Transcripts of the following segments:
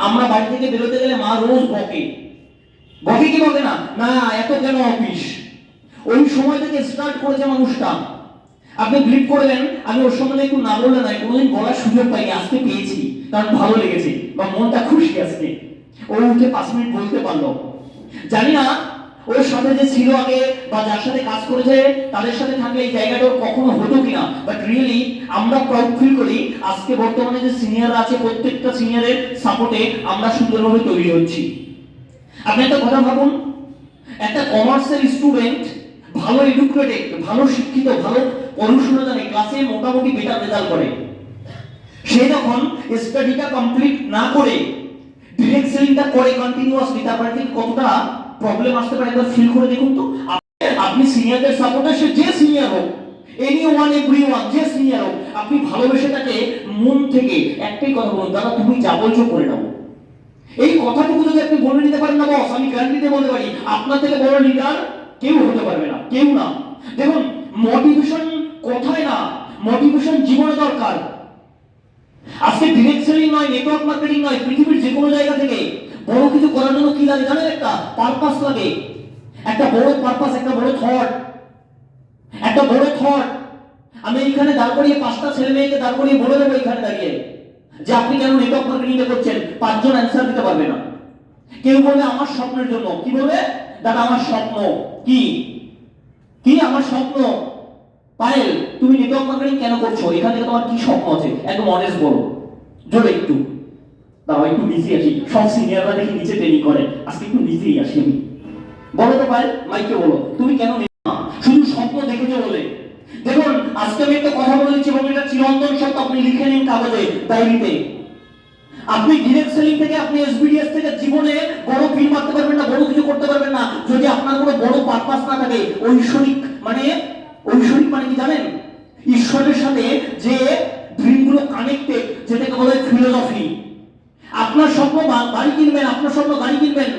আমরা বাড়ি থেকে বেরোতে গেলে মা রোজ বকে, বকে কি বকে না, না এত কেন অফিস। ওই সময় থেকে স্টার্ট করেছে মানুষটা। আপনি বিলিভ করবেন, আমি ওর সঙ্গে একটু না বললে নাই, কোনোদিন বলার সুযোগ পাইনি, আজকে পেয়েছি, কারণ ভালো লেগেছে বা মনটা খুশি আজকে। ও উঠে 5 মিনিট বলতে পারলো। জানি না ওর সাথে যে ছিল আগে বা যার সাথে কাজ করেছে তাদের সাথে থাকলে এই জায়গাটা ওর কখনো হতো কিনা, বাট রিয়েলি আমরা প্রাউড ফিল করি আজকে বর্তমানে যে সিনিয়ররা আছে প্রত্যেকটা সিনিয়রের সাপোর্টে আমরা সুন্দরভাবে তৈরি হচ্ছি। আপনি একটা কথা ভাবুন, একটা কমার্সের স্টুডেন্ট ভালো এডুকেটেড, ভালো শিক্ষিত, ভালো পড়াশোনা জানে, ক্লাসে মোটামুটি বেটার রেজাল্ট করে, সে যখন স্টাডিটা কমপ্লিট না করে ডিরেক্ট সেলিংটা করে কন্টিনিউয়াসলি, তারপরে ঠিক কতটা প্রবলেম আসতে পারে একবার ফিল করে দেখুন তো। আপনি সিনিয়রদের সাপোর্টে, সে যে সিনিয়র হোক, এনিওয়ান এভরিওয়ান, যে সিনিয়র হোক, আপনি ভালোবেসে তাকে মন থেকে একটাই কথা বলুন, দাদা তুমি যা বলছো করে নাও। এই কথাটুকু যদি আপনি বলে নিতে পারেন না বস, আমি গ্যারান্টি দিয়ে বলতে পারি আপনার থেকে বড় লিডার কেউ হতে পারবে না, কেউ না। দেখুন মোটিভেশন কথায় না, মোটিভেশন জীবনে দরকার। আজকে ডিরেক্ট সেলিং নয়, নেটওয়ার্ক মার্কেটিং নয়, পৃথিবীর যে কোনো জায়গা থেকে বড় কিছু করার জন্য কি লাগে জানেন? একটা পারপাস লাগে, একটা বড় পারপাস, একটা বড় থট, একটা বড় থট। আমি এখানে দাঁড় করিয়ে 5টা ছেলে মেয়েকে দাঁড় করিয়ে বলে দেবো এখানে দাঁড়িয়ে যে আপনি কেন নেটওয়ার্ক মার্কেটিংটা করছেন, 5 জন অ্যান্সার দিতে পারবে না। কেউ বলবে আমার স্বপ্নের জন্য, কি বলবে? দাদা আমার স্বপ্ন কি কি আমার স্বপ্ন। পায়েল তুমি নেটওয়ার্ক মার্কেটিং কেন করছো, এখান থেকে তোমার কি স্বপ্ন আছে, একদম অনেস্ট বলো, জোরে একটু দাও, একটু নিচে আসি, সব সিনিয়ররা দেখি নিচে ট্রেনিং করে, আজকে একটু নিচেই আসি আমি। বলো তো পায়েল, মাইকে বলো তুমি কেন শুধু স্বপ্ন দেখেছো বলে। দেখুন আজকে আমি একটা কথা বলে দিচ্ছি এবং এটা চিরন্তন সত্য, আপনি লিখে নিন কাগজে, ডায়েরিতে। আপনি ডিরেক্ট সেলিং থেকে, আপনি এসবিডিএস থেকে জীবনে বড় ফিল মারতে পারবেন না, বড় কিছু করতে পারবেন না, যদি আপনার কোনো বড় পারপাস না থাকে। ঐশ্বরিক মানে কি জানেন? ঈশ্বরের সাথে যে ড্রিমগুলো কানেক্টেড, যেটাকে বলে ফিলোসফি। আপনার স্বপ্ন বাড়ি কিনবেন, আপনার স্বপ্ন গাড়ি কিনবেন।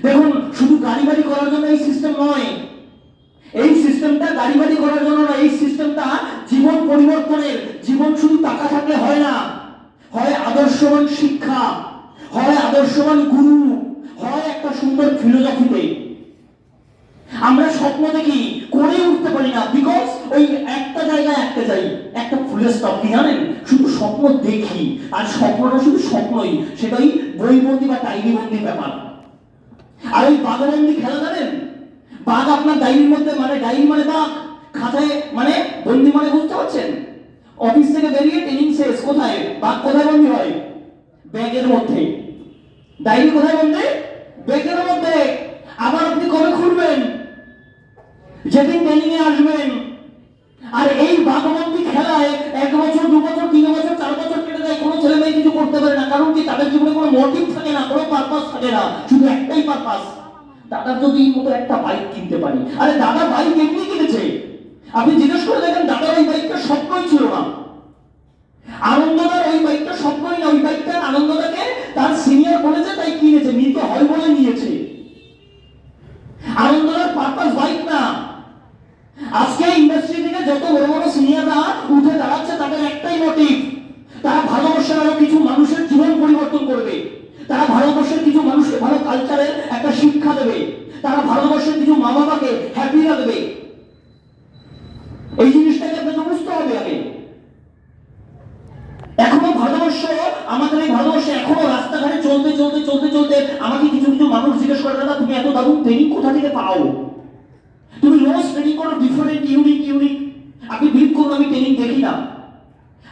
দেখুন শুধু গাড়ি বাড়ি করার জন্য এই সিস্টেম নয়, এই সিস্টেমটা গাড়ি বাড়ি করার জন্য না, এই সিস্টেমটা জীবন পরিবর্তনের। জীবন শুধু টাকা থাকলে হয় না, হয় আদর্শবান শিক্ষা, হয় আদর্শবান গুরু, হয় একটা সুন্দর ফিলোসফিতে। আমরা স্বপ্ন দেখি, করে উঠতে পারি না, বিকজ ওই একটা জায়গায় একটা যাই, একটা ফুলের স্টপ। কি জানেন? শুধু স্বপ্ন দেখি, আর স্বপ্নটা শুধু স্বপ্নই, সেটা ওই বইবন্দি বা ডায়েরি বন্দি ব্যাপার। আর ওই বাঘবন্দি খেলা জানেন? বাঘ আপনার ডায়েরির মধ্যে, মানে ডায়েরি মানে বাঘ, খাতায় মানে বন্দি, মানে বুঝতে পারছেন? অফিস থেকে বেরিয়ে ট্রেনিং শেষ, কোথায় বাঘ, কোথায় বন্দি হয়? ব্যাগের মধ্যে। ডায়েরি কোথায় বন্দি? ব্যাগের মধ্যে। আবার আপনি কবে খুলবেন? যেদিন ট্রেনিং এ আসবেন। আর এই বাঘবন্দি খেলায় 1 বছর 2 বছর 3 বছর 4 বছর কেটে যায়, কোনো ছেলে মেয়ে কিছু করতে পারে না। কারণ কি? তাদের জীবনে কোনো মোটিভ থাকে না, কোনো পারপাস থাকে না, শুধু একটাই পারপাস, দাদার যদি মতো একটা বাইক কিনতে পারি। আরে দাদা বাইক এমনি কিনেছে, আপনি জিজ্ঞেস করে দেখেন, দাদার ওই বাইকটা স্বপ্নই ছিল না। আনন্দদার ওই বাইকটা স্বপ্নই না, ওই বাইকটা আনন্দদাকে তার সিনিয়র বলেছে তাই কিনেছে, নিতে হয় বলে নিয়েছে। আনন্দদার পারপাস বাইক না। আজকে ইন্ডাস্ট্রি থেকে যত বড় বড় সিনিয়ররা উঠে দাঁড়াচ্ছে, তাদের একটাই মোটিভ, তারা ভালোবাসার আরো কিছু মানুষের জীবন পরিবর্তন করবে, তারা ভারতবর্ষের কিছু মানুষকে ভালো কালচারের একটা শিক্ষা দেবে, তারা ভারতবর্ষের কিছু মা বাবাকে হ্যাপি রাখবে। এই জিনিসটাকে আপনাকে বুঝতে হবে আগে। এখনো ভারতবর্ষ, আমাদের এই ভারতবর্ষে এখনো রাস্তাঘাটে চলতে চলতে চলতে চলতে আমাকে কিছু কিছু মানুষ জিজ্ঞেস করে, দাদা তুমি এত দারুণ ট্রেনিং কোথা থেকে পাও, তুমি রোজ ট্রেনিং করো, ডিফারেন্ট ইউনিক। আপনি বিলিভ করুন, আমি ট্রেনিং দেখি না,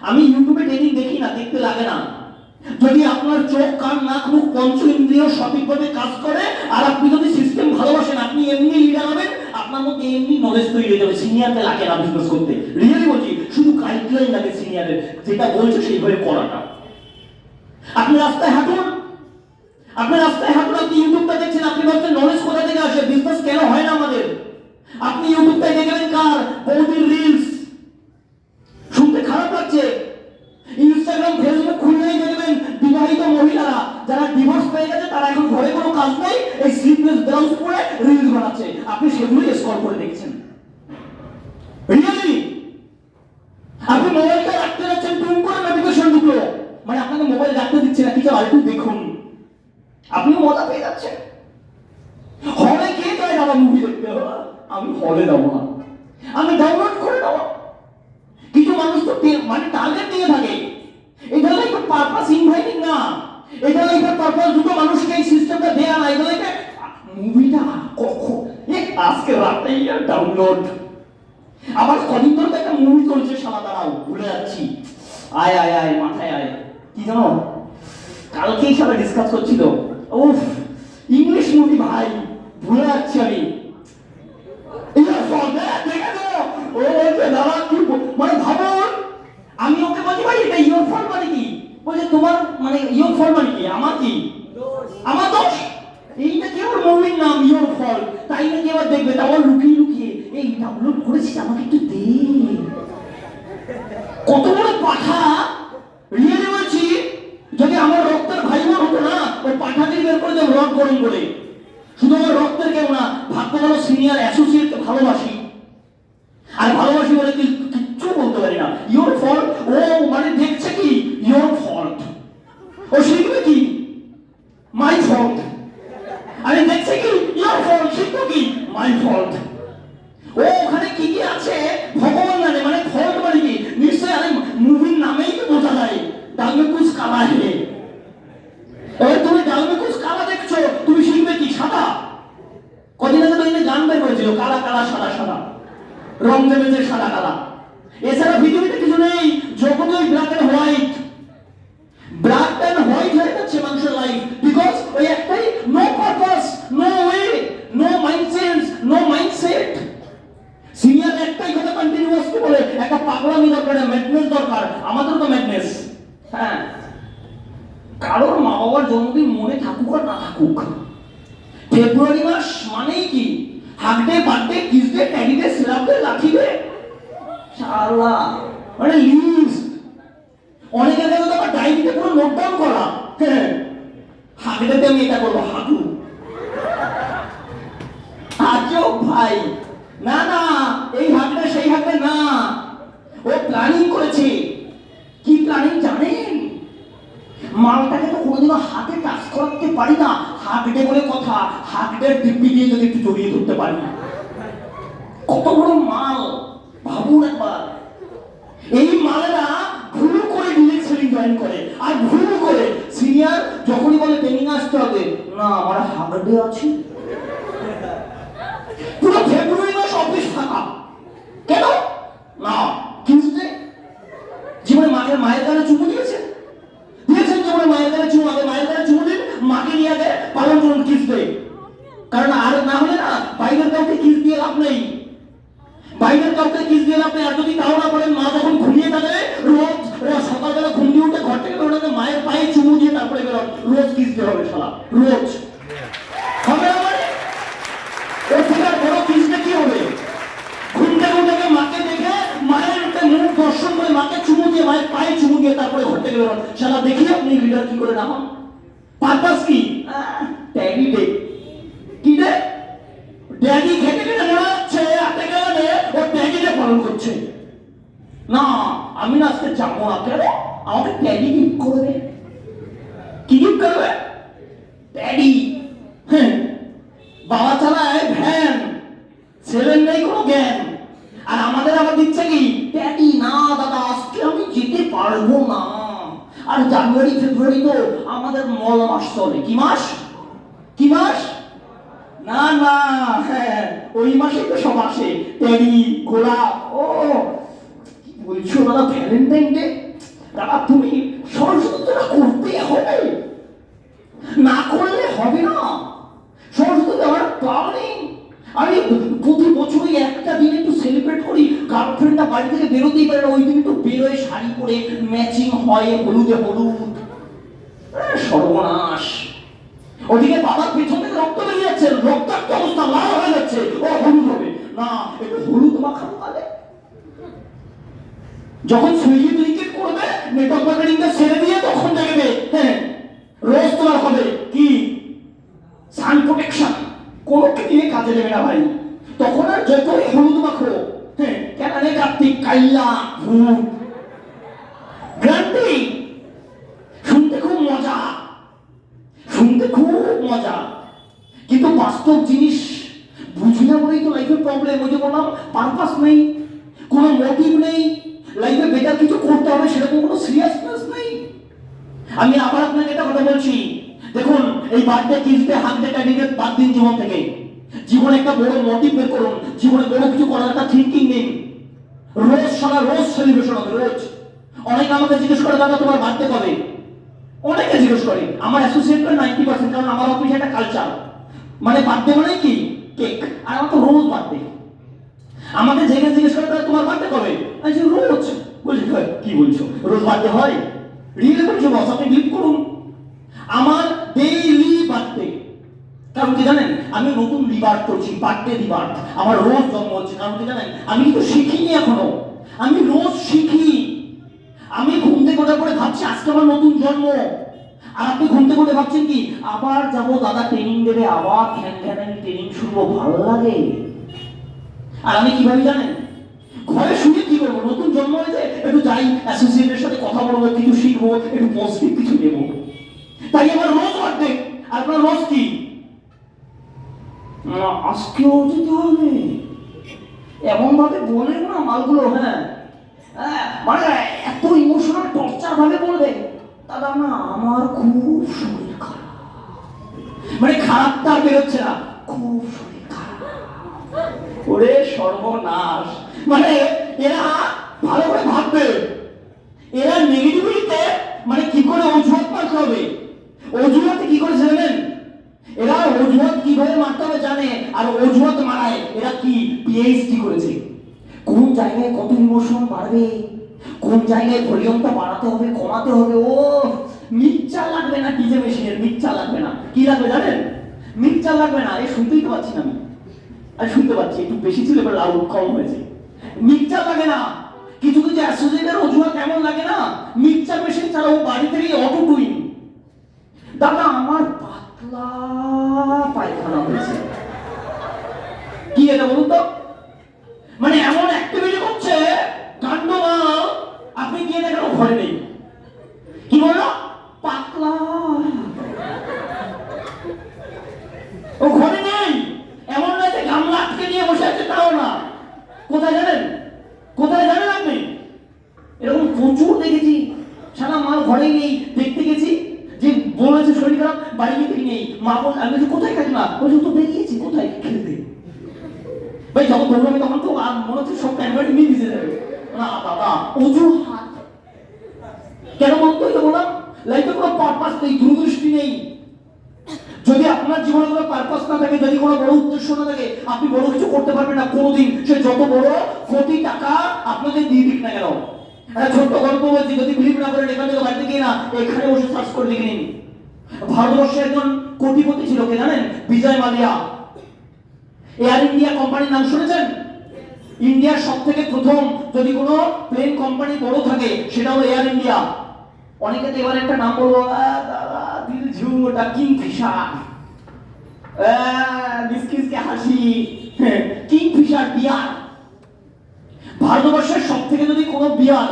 আমি ইউটিউবে ট্রেনিং দেখি না, দেখতে লাগে না। যদি আপনার চোখ কান নাক মুখ পঞ্চ ইন্দ্রিয় সঠিকভাবে কাজ করে, আর আপনি যদি সিস্টেম ভালোবাসেন, আপনি এমনি লিডার হবেন, আপনার মধ্যে এমনি নলেজ তৈরি হয়ে যাবে। সিনিয়রকে লাগে না বিজনেস করতে, রিয়েলি বলছি, শুধু গাইডলাইন লাগে সিনিয়রের, যেটা বলছে সেইভাবে করাটা। আপনি রাস্তায় হাঁটুন, আপনি ইউটিউবটা দেখছেন, আপনি ভাবছেন নলেজ কোথা থেকে আসে, বিজনেস কেন হয় না আমাদের। আপনি ইউটিউবটাই দেখবেন কার? বৌদির রিলস, শুনতে খারাপ লাগছে। ইনস্টাগ্রাম ফেসবুক খুললেই দেখবেন বিবাহিত মহিলারা যারা ডিভোর্স পেয়ে গেছে, তারা এখন ঘরে কোনো কাজ নেই, এই স্লিপলেস ব্লাউজ পরে রিলস বানাচ্ছে, আপনি সেগুলোই স্ক্রল করে দেখছেন। রিয়েলি আপনি মোবাইলটা রাখতে যাচ্ছেন, টুম করে নোটিফিকেশন ঢুকলো, মানে আপনাকে মোবাইল রাখতে দিচ্ছে না, কিছু আলটু দেখুন। আপনিও মজা পেয়ে যাচ্ছেন। হলে কে চায় না মুভি দেখতে? আমি হলে যাবো না, আমি ডাউনলোড করে নেবো। কিছু মানুষ তো মানে টার্গেট দিয়ে থাকে, এটা লাইক পারপাস ইনভাইটিং না, এটা লাইক পারপাস দুটো মানুষকে এই সিস্টেমটা দেয়া না, এটা লাইক মুভিটা কখন আজকে রাতেই ডাউনলোড। আবার কদিন ধরে একটা মুভি চলছে, শালা দাঁড়াও ভুলে যাচ্ছি, আয় আয় আয় মাথায় আয়, কি জানো কালকেই সারা ডিসকাস করছিল, উফ ইংলিশ মুভি ভাই, ভুলে যাচ্ছি আমি। মানে ভাবুন, আমি ওকে বলছি ভাই এটা ইয়োর ফল মানে কি? বলছে তোমার মানে ইয়োর ফল মানে কি? আমার কি? আমার দোষ? এইটা কি ওর মুভির নাম ইয়োর ফল, তাই নাকি আবার দেখবে, তাও লুকিয়ে লুকিয়ে এই ডাউনলোড করেছিস আমাকে একটু দে। কত বড় পাঠা, রিয়েলি বলছি, যদি আমার রক্তের ভাই বোন হতো না, ওই পাঠাকে বের করে দেব রড গরম করে। শুধু আমার রক্তের কেউ না, ভাগ্য ভালো সিনিয়র অ্যাসোসিয়েটকে ভালোবাসি, আর ভালোবাসি বলে কিচ্ছু বলতে পারি না। ইয়োর ফল্ট, ও মানে দেখছে কি ইয়োর ফল্ট, ও শিখবে কি মাই ফল্ট, আরে দেখছে কি ইয়োর ফল্ট, শিখবে কি মাই ফল্ট। ও ওখানে কি কি আছে ভগবান জানে, মানে ফল্ট মানে কি নিশ্চয়ই, আরে মুভির নামেই তো বোঝা যায় ডালমে কুছ কালা হে। এবার তুমি ডালমে কুছ কালা দেখছো, তুমি শিখবে কি সাদা। কদিন আগে তো গান বের করেছিল কালা কালা সাদা সাদা, রং দেবে সাদা কালা, এছাড়া পৃথিবীতে কিছু নেই, জগতে ওই black and white, black and white হয়ে যাচ্ছে মানুষের লাইফ, বিকজ ওই একটাই no purpose, no way, no mind sense, no mindset. Senior একটাই কথা কন্টিনিউয়াসলি বলে, একটা পাগলামি দরকার, ম্যাডনেস দরকার, আমাদের তো ম্যাডনেস। হ্যাঁ, কারোর মা বাবার জন্মদিন মনে থাকুক আর না থাকুক, ফেব্রুয়ারি মাস মানেই কি হাগডে বার্থডে কিসডে ট্যাগিডে সিরাপডে লাঠিডে, শালা মানে লিস্ট। অনেকের কাছে তো আবার ডায়েরিতে পুরো নোট ডাউন করা, হ্যাঁ হাগডেতে আমি এটা করবো, হাগু আজও ভাই, না না এই হাগডে সেই হাগডে না, ও প্ল্যানিং করেছে। কি প্ল্যানিং জানেন? মালটাকে তো কোনোদিনও হাতে টাচ করাতে পারি না, হাগডে বলে কথা, হাগডের ডিব্বি দিয়ে যদি একটু জড়িয়ে ধরতে পারি, কত বড় মাল ভাবুন একবার। এই মালেরা ভুল করে ডিরেক্ট সেলিং জয়েন করে, আর ভুল করে সিনিয়র যখনই বলে ট্রেনিং আসতে হবে, না আমার হাগডে আছে, পুরো ফেব্রুয়ারি মাস অফিস ফাঁকা। কেন? না কিসডে জীবনে মায়ের গানে চুমু দিয়েছেন, দিয়েছেন জীবনে মায়ের গানে চুমু, আগে মায়ের গানে চুমু দিন, মাকে নিয়ে আগে পালন করুন কিসডে। কারণ আর না হলে না বাইরের কাউকে কিস দিয়ে লাভ নেই, বাইরের কাউকে কিস দিয়ে লাভ নেই। আর যদি তাও না করেন, মা যখন ঘুমিয়ে থাকে রোজ সকালবেলা ঘুম দিয়ে উঠে ঘর থেকে বেরোতে মায়ের পায়ে চুমু দিয়ে তারপরে বেরোন, রোজ কিস দিয়ে হবে শালা, রোজ হবে। আমার ওর থেকে আর বড় কিসটা কি হবে? ঘুম থেকে উঠে মাকে দেখে মায়ের মুখ দর্শন করে মাকে চুমু দিয়ে, মায়ের পায়ে চুমু দিয়ে তারপরে ঘর থেকে বেরোন, শালা দেখি আপনি লিডার কি করে না হন। পারপাস কি? ট্যাগি ডে, কি রে ড্যাডি খেতে খেতে মনে হচ্ছে হাতে গেলে ও ট্যাগিটা পালন করছে। না আমি না আজকে যাবো না, কেন? আমাকে ট্যাগি গিফট করবে। কি গিফট করবে? ট্যাগি। হ্যাঁ, বাবা চালায় ভ্যান, ছেলের নেই কোনো জ্ঞান, আর আমাদের আবার দিচ্ছে কি ট্যাগি। না দাদা আজকে আমি যেতে পারবো না। আর জানুয়ারি ফেব্রুয়ারি তো আমাদের মল মাস চলে। কি মাস? কি মাস? না না, হ্যাঁ ওই মাসে তো সব আসে, টেরি গোলাপ। ও কি বলছো দাদা, ভ্যালেন্টাইন ডে দাদা তুমি সরস্বতীটা করতে হবে, না করলে হবে না। সরস্বতী আমার প্ল্যানিং, আমি প্রতি বছরই একটা দিন একটু সেলিব্রেট করি। গার্লফ্রেন্ডটা বাড়ি থেকে বেরোতেই পারে না, ওই দিন একটু বেরোয় শাড়ি পরে, ম্যাচিং হয় হলুদে হলুদ। সর্বনাশ। ওদিকে বাবার পেছন থেকে রক্ত বেরিয়ে যাচ্ছে, রক্তাক্ত অবস্থা, লাল হয়ে যাচ্ছে, ও হলুদ হবে না, একটু হলুদ মাখানো কালে। যখন সুইগি ব্লিঙ্কিট করবে, নেটওয়ার্ক মার্কেটিংটা ছেড়ে দিয়ে তখন দেখবে হ্যাঁ রোজ তোমার হবে কি সান প্রোটেকশন, কোনো দিয়ে কাজে দেবে না ভাই। তখন আর যতই হলুদ মাখো, হ্যাঁ কেন রে কার্তিক কাইলা ভূত গ্যারান্টি। শুনতে খুব মজা, শুনতে খুব মজা, কিন্তু বাস্তব জিনিস বুঝি না বলেই তো লাইফের প্রবলেম। ওই যে বললাম, পারপাস নেই, কোনো মোটিভ নেই, লাইফে বেটার কিছু করতে হবে সেরকম কোনো সিরিয়াসনেস নেই। আমি আবার আপনাকে একটা কথা বলছি, দেখুন এই বার্থডে কিসডে হার্টডে টাইডে বাদ দিন জীবন থেকে। জীবনে একটা বড় মোটিভ বের করুন, জীবনে বড় কিছু করার একটা থিঙ্কিং নিন। রোজ সারা রোজ সেলিব্রেশন হবে, রোজ। অনেকে আমাকে জিজ্ঞেস করে, দাদা তোমার বার্থডে কবে? অনেকে জিজ্ঞেস করে, আমার অ্যাসোসিয়েট করে 90%, কারণ আমার অফিসে একটা কালচার, মানে বার্থডে মানে কি কেক, আর আমার তো রোজ বার্থডে। আমাকে যেখানে জিজ্ঞেস করে তোমার বার্থডে কবে, আমি রোজ। বলছি কি বলছো, রোজ বার্থডে হয়? রিয়েলি বলছো বস, আপনি ক্লিক করুন, আমার ডেইলি বার্থডে। কারণ কি জানেন, আমি নতুন রিবার্থ করছি, বার্থডে রিবার্থ, আমার রোজ জন্ম হচ্ছে। কারণ কি জানেন, আমি কিন্তু শিখিনি এখনো, আমি রোজ শিখি। আমি ঘুম থেকে ওঠার পরে ভাবছি আজকে আমার নতুন জন্ম, আর আপনি ঘুম থেকে উঠে ভাবছেন কি আবার যাবো, দাদা ট্রেনিং দেবে, আবার খ্যান খ্যানানি ট্রেনিং শুনবো, ভালো লাগে। আর আমি কিভাবে জানেন, ঘরে শুনে কি করবো, নতুন জন্ম হয়েছে, একটু যাই অ্যাসোসিয়েটের সাথে কথা বলবো, কিছু শিখবো, একটু পজিটিভ কিছু নেবো। তাই আমার রোজ বার্থডে। আর আপনার রোজ কি, আজকেও যেতে হবে, এমন ভাবে বলে না মালগুলো, হ্যাঁ মানে এত ইমোশনাল টর্চার ভাবে বলবে, দাদা না আমার খুব শরীর খারাপ, মানে খারাপটা বেরোচ্ছে না, খুব শরীর খারাপ। ওরে সর্বনাশ, মানে এরা ভালো করে ভাববে, এরা নেগেটিভিটিতে মানে কি করে অজুহাত মারতে হবে, অজুহাতে কি করে জানেন, এরা অজুহাত কিভাবে মারতে হবে জানে, আর অজুহাত মারায় এরা কি পিএইচডি করেছে, কোন জায়গায় কত ইমোশন বাড়বে, কোন জায়গায় ভলিউমটা বাড়াতে হবে কমাতে হবে। ও মিক্সচার লাগবে না, ডিজে মেশিনের মিক্সচার লাগবে না, কি লাগবে জানেন, মিক্সচার লাগবে না। এই শুনতেই তো পাচ্ছি না আমি, আর শুনতে পাচ্ছি একটু বেশি ছিল, এবার লাউড কম হয়েছে। মিক্সচার লাগে না, কিছু কিছু অ্যাসোসিয়েটের অজুহাত এমন লাগে না, মিক্সচার মেশিন ছাড়াও বাড়ি থেকে অটো টুইন, দাদা আমার পাতলা পায়খানা হয়েছে, কি এটা বলুন তো, মানে এমন অ্যাক্টিভিটি করছে কাণ্ডমাল, আপনি গিয়ে দেখেন ঘরে নেই, কি বললো পাতলা, ও ঘরে নেই, এমন না যে গামলা আটকে নিয়ে বসে আছে, তাও না। কোথায় জানেন, কোথায় জানেন আপনি, এরকম প্রচুর দেখেছি, সারা মাল ঘরেই নেই, দেখতে গেছি যে বলেছে শরীর খারাপ, বাড়ি গিয়ে নেই, মা বল, আমি কোথায় কাজ না, বলছি তো বেরিয়েছি, কোথায় খেলতে, ভাই যখন ধরবো আমি তখন তো মনে হচ্ছে সব ক্যামেরাটি নিয়ে ভিজে যাবে, না বাবা অজুহাত। কেন বলতো, এটা বললাম লাইফে কোনো পারপাস নেই, দূরদৃষ্টি নেই। যদি আপনার জীবনে কোনো পারপাস না থাকে, যদি কোনো বড় উদ্দেশ্য না থাকে, আপনি বড় কিছু করতে পারবেন না কোনোদিন, সে যত বড় কোটি টাকা আপনাকে দিয়ে দিক না কেন। একটা ছোট্ট গল্প বলছি, যদি বিলিভ না করেন এখান থেকে বাড়িতে গিয়ে না এখানে বসে সার্চ করে লিখে নিন। ভারতবর্ষে একজন কোটিপতি ছিল, কে জানেন, বিজয় মালিয়া। এয়ার ইন্ডিয়া কোম্পানির নাম শুনেছেন? ইন্ডিয়ার সব থেকে প্রথম যদি কোনো প্লেন কোম্পানি বড় থাকে সেটা হলো এয়ার ইন্ডিয়া। অনেকে তো এবার একটা নাম বলবো, দাদা দিল ঝুটা কিংফিশার, বিস্কিসকে হাসি, কিংফিশার বিয়ার। ভারতবর্ষের সব থেকে যদি কোনো বিয়ার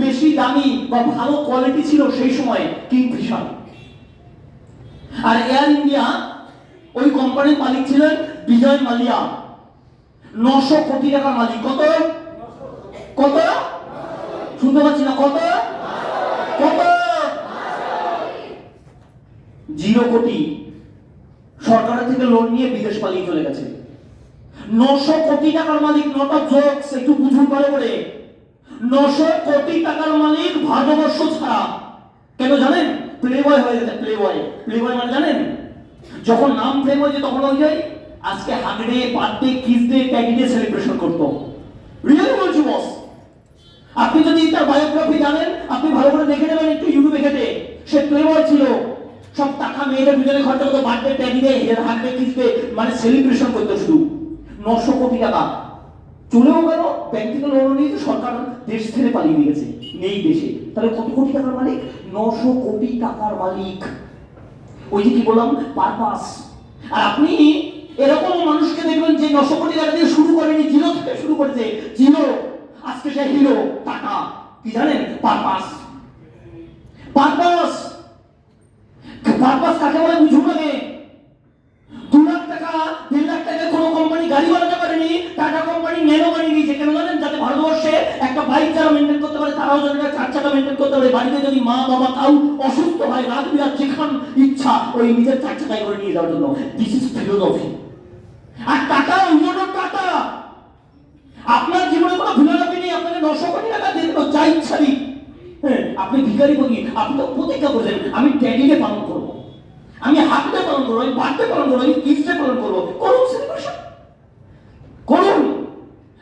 বেশি দামি বা ভালো কোয়ালিটি ছিল সেই সময় কিংফিশার। আর এয়ার ইন্ডিয়া ওই কোম্পানির মালিক ছিলেন বিজয় মালিয়া, 900 কোটি টাকার মালিক। কত কত শুনতে পাচ্ছি না, কত কত 0 কোটি সরকারের থেকে লোন নিয়ে বিদেশ পালিয়ে চলে গেছে। 900 কোটি টাকার মালিক, নটা জোকস, একটু বুঝুন ভালো করে। 900 কোটি টাকার মালিক ভারতবর্ষ ছাড়া। কেন জানেন? প্লেবয় হয়ে গেছে, প্লেবয়। প্লেবয় মানে জানেন, যখন নাম প্লেবয় যে তখন হয়ে যায় আজকে হাগডে, বার্থডে, কিসডে, ট্যাগডে সেলিব্রেশন করতো। রিয়েলি বলছি বস, আপনি যদি তার বায়োগ্রাফি জানেন, আপনি ভালো করে দেখে নেবেন একটু ইউটিউবে ঘেটে। সে প্লেবয় ছিল, সব টাকা মেয়েদের পিছনে খরচা করতো, বার্থডে, ট্যাগডে, হাগডে, কিসডে, মানে সেলিব্রেশন করতো শুধু। 900 কোটি টাকা চলেও গেল, ব্যাংক থেকে লোন নিয়ে সরকার দেশ ছেড়ে পালিয়ে গেছে, নেই দেশে। তাহলে কত কোটি টাকার মালিক? 900 কোটি টাকার মালিক। ওই যে কি বললাম, পারপাস। আর আপনি এরকম মানুষকে দেখবেন যে 900 কোটি টাকা দিয়ে শুরু করেনি, জিরো থেকে শুরু করেছে, জিরো, আজকে সে হিরো। টাকা কি জানেন? পারপাস। পারপাস পারপাস কাকে বলে বুঝুন আগে। 2 লাখ টাকা 3 লাখ টাকা কোনো কোম্পানি গাড়ি বানাতে পারেনি, টাটা কোম্পানি ন্যানো বানিয়ে দিয়েছে। কেন জানেন? যাতে ভারতবর্ষে একটা বাইক যারা মেনটেন করতে পারে তারাও যেন একটা 4 চাকা মেনটেন করতে পারে। বাড়িতে যদি মা বাবা কাউ অসুস্থ হয়, রাত বিরাত যেখান ইচ্ছা ওই নিজের 4 চাকায় করে নিয়ে যাওয়ার জন্য। This is philosophy. আর টাটা উন্নয়ন টাটা, আপনার জীবনে কোনো ফিলোসফি নেই। আপনাকে 900 কোটি টাকা দিয়ে দেবো, যা ইচ্ছা দিই। হ্যাঁ, আপনি ভিখারি বলি, আপনি তো প্রতিজ্ঞা করেছেন আমি ড্যাডিকে পালন করবো, আমি হাফডে পালন করবো, আমি বার্থডে পালন করবো, আমি কিডসডে পালন করবো। করুন সেলিব্রেশন করুন।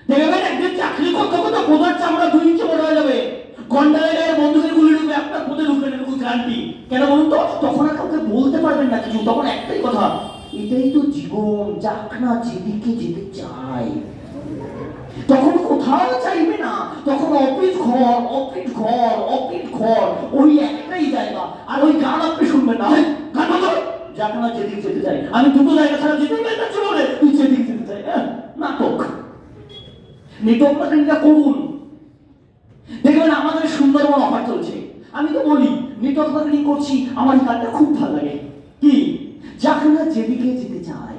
দেখবেন একদিন চাকরি করতে করতে কোদার চামড়া 2 ইঞ্চি বড় হয়ে যাবে, গন্ডারের গায়ে বন্ধুদের গুলি ঢুকবে, আপনার পথে ঢুকবে না, এরকম গ্যারান্টি। কেন বলুন তো? তখন আর কাউকে বলতে পারবেন না কিছু, তখন একটাই কথা, এটাই তো জীবন, যাক না যেদিকে যেতে চাই। তখন কোথাও চাইবে না, তখন অফিস ঘর অফিস ঘর অফিস ঘর, ওই একটাই জায়গা। আর ওই গান আপনি শুনবেন না, গান বন্ধ, যাক না যেদিকে যেতে চাই। আমি 2টো জায়গা ছাড়া যেতেই পারি না, চলো রে তুই যেদিকে যেতে চাই। হ্যাঁ, নাটক। নেটওয়ার্ক মার্কেটিংটা করুন, দেখবেন আমাদের সুন্দরবন অফার চলছে। আমি তো বলি নেটওয়ার্ক মার্কেটিং করছি, আমার এই কাজটা খুব ভালো লাগে। কি? যাক না যেদিকে যেতে চাই,